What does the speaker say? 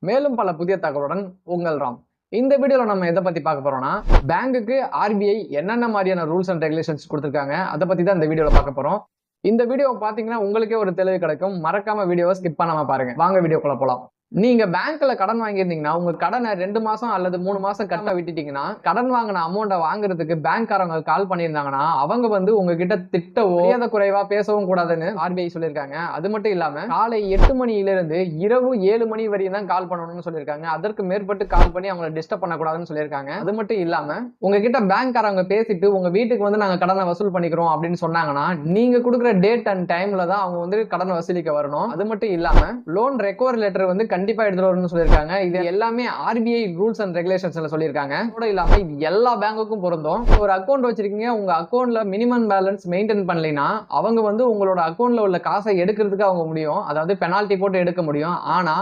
மேலும் பல புதிய தகவலுடன் உங்கள் ராம். இந்த வீடியோல நம்ம எதை பத்தி பார்க்க போறோம்னா, பேங்குக்கு ஆர்பிஐ என்னென்ன மாதிரியான ரூல்ஸ் அண்ட் ரெகுலேஷன்ஸ் கொடுத்திருக்காங்க அதை பத்தி தான் இந்த வீடியோல பார்க்க போறோம். இந்த வீடியோ பாத்தீங்கன்னா உங்களுக்கே ஒரு தெளிவு கிடைக்கும். மறக்காம வீடியோவை ஸ்கிப் பண்ணாம பாருங்க. வாங்க வீடியோக்குள்ள போலாம். நீங்க பேங்க்ல கடன் வாங்கியிருந்தீங்கன்னா உங்க கடனை 2 மாசம் அல்லது 3 மாசம் கட்ட விட்டுட்டீங்கன்னா, கடன் வாங்கின அமௌண்ட்டை வாங்குறதுக்கு பேங்க்காரங்க கால் பண்ணியிருந்தாங்கன்னா அவங்க வந்து உங்ககிட்ட திட்டவோ மரியாதை குறைவா பேசவும் கூடாதுன்னு ஆர்பிஐ சொல்லியிருக்காங்க. அது மட்டும் இல்லாம காலை 8 மணியிலிருந்து இரவு 7 மணி வரையும் தான் கால் பண்ணணும்னு சொல்லியிருக்காங்க. அதற்கு மேற்பட்டு கால் பண்ணி அவங்களை டிஸ்டர்ப் பண்ணக்கூடாதுன்னு சொல்லியிருக்காங்க. அது மட்டும் இல்லாம உங்ககிட்ட பேங்க்காரங்க பேசிட்டு உங்க வீட்டுக்கு வந்து நாங்க கடனை வசூல் பண்ணிக்கிறோம் அப்படின்னு சொன்னாங்கன்னா, நீங்க கொடுக்குற டேட் அண்ட் டைம்ல தான் அவங்க வந்து கடனை வசூலிக்க வரணும். அது மட்டும் இல்லாம லோன் ரெக்கவரி லெட்டர் வந்து கண்டிப்பா எடுத்துட்டு வரணும்னு சொல்லியிருக்காங்க. இது எல்லாமே ஆர்பிஐ ரூல்ஸ் அண்ட் ரெகுலேஷன்ஸ்ல சொல்லியிருக்காங்க. கூட இல்லாம இது எல்லா பேங்குக்கும் பொருந்தும். ஒரு அக்கௌண்ட் வச்சிருக்கீங்க, உங்க அக்கௌண்ட்ல மினிமம் பேலன்ஸ் மெயின்டைன் பண்ணலைன்னா அவங்க வந்து உங்களோட அக்கௌண்ட்ல உள்ள காசை எடுக்கிறதுக்கு அவங்க முடியும். அதாவது பெனால்டி போட்டு எடுக்க முடியும். ஆனா